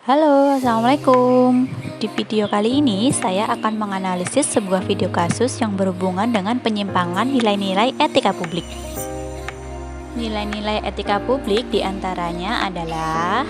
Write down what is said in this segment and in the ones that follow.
Halo, assalamualaikum. Di video kali ini, saya akan menganalisis sebuah video kasus yang berhubungan dengan penyimpangan nilai-nilai etika publik. Nilai-nilai etika publik diantaranya adalah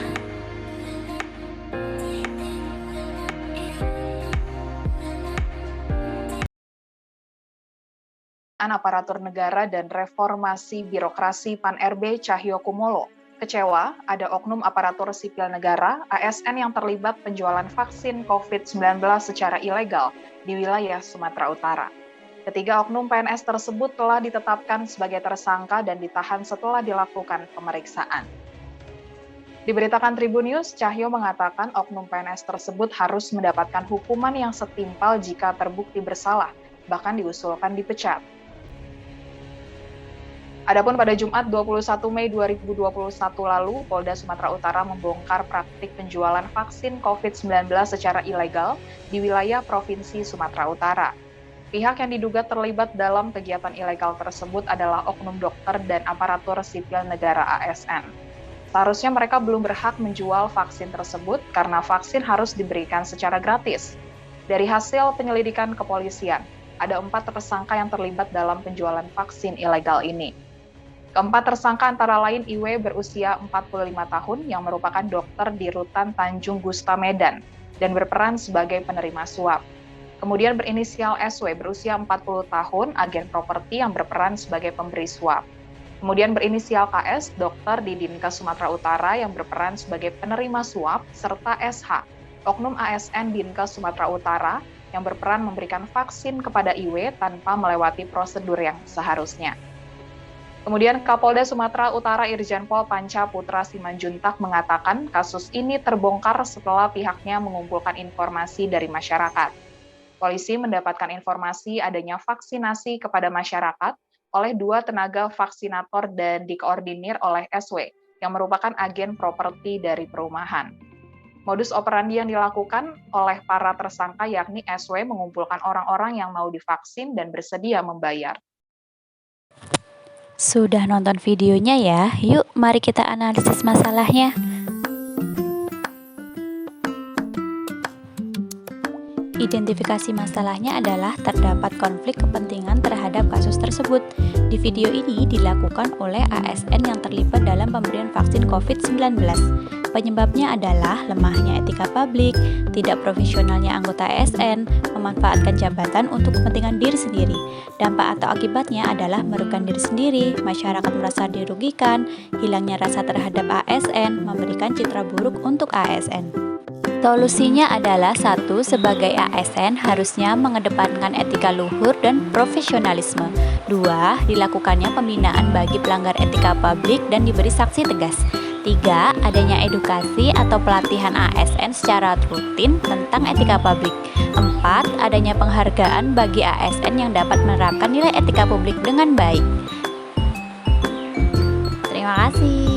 Aparatur Negara dan Reformasi Birokrasi Pan-RB Cahyokumolo. Kecewa, ada oknum aparatur sipil negara (ASN) yang terlibat penjualan vaksin COVID-19 secara ilegal di wilayah Sumatera Utara. Ketiga oknum PNS tersebut telah ditetapkan sebagai tersangka dan ditahan setelah dilakukan pemeriksaan. Diberitakan Tribun News, Cahyo mengatakan oknum PNS tersebut harus mendapatkan hukuman yang setimpal jika terbukti bersalah, bahkan diusulkan dipecat. Adapun pada Jumat 21 Mei 2021 lalu, Polda Sumatera Utara membongkar praktik penjualan vaksin COVID-19 secara ilegal di wilayah Provinsi Sumatera Utara. Pihak yang diduga terlibat dalam kegiatan ilegal tersebut adalah oknum dokter dan aparatur sipil negara (ASN). Seharusnya mereka belum berhak menjual vaksin tersebut karena vaksin harus diberikan secara gratis. Dari hasil penyelidikan kepolisian, ada 4 tersangka yang terlibat dalam penjualan vaksin ilegal ini. Keempat tersangka antara lain IW berusia 45 tahun yang merupakan dokter di Rutan Tanjung Gusta Medan dan berperan sebagai penerima suap. Kemudian berinisial SW berusia 40 tahun, agen properti yang berperan sebagai pemberi suap. Kemudian berinisial KS, dokter di Dinkes Sumatera Utara yang berperan sebagai penerima suap, serta SH, oknum ASN Dinkes Sumatera Utara yang berperan memberikan vaksin kepada IW tanpa melewati prosedur yang seharusnya. Kemudian Kapolda Sumatera Utara Irjen Pol Panca Putra Simanjuntak mengatakan kasus ini terbongkar setelah pihaknya mengumpulkan informasi dari masyarakat. Polisi mendapatkan informasi adanya vaksinasi kepada masyarakat oleh 2 tenaga vaksinator dan dikoordinir oleh SW yang merupakan agen properti dari perumahan. Modus operandi yang dilakukan oleh para tersangka yakni SW mengumpulkan orang-orang yang mau divaksin dan bersedia membayar. sudah nonton videonya ya? Yuk, mari kita analisis masalahnya. Identifikasi masalahnya adalah terdapat konflik kepentingan terhadap kasus tersebut. Di video ini dilakukan oleh ASN yang terlibat dalam pemberian vaksin COVID-19. Penyebabnya adalah lemahnya etika publik, tidak profesionalnya anggota ASN, memanfaatkan jabatan untuk kepentingan diri sendiri. Dampak atau akibatnya adalah merugikan diri sendiri, masyarakat merasa dirugikan, hilangnya rasa terhadap ASN, memberikan citra buruk untuk ASN. Solusinya adalah 1. Sebagai ASN harusnya mengedepankan etika luhur dan profesionalisme. 2. Dilakukannya pembinaan bagi pelanggar etika publik dan diberi sanksi tegas. 3. Adanya edukasi atau pelatihan ASN secara rutin tentang etika publik. 4. Adanya penghargaan bagi ASN yang dapat menerapkan nilai etika publik dengan baik. Terima kasih.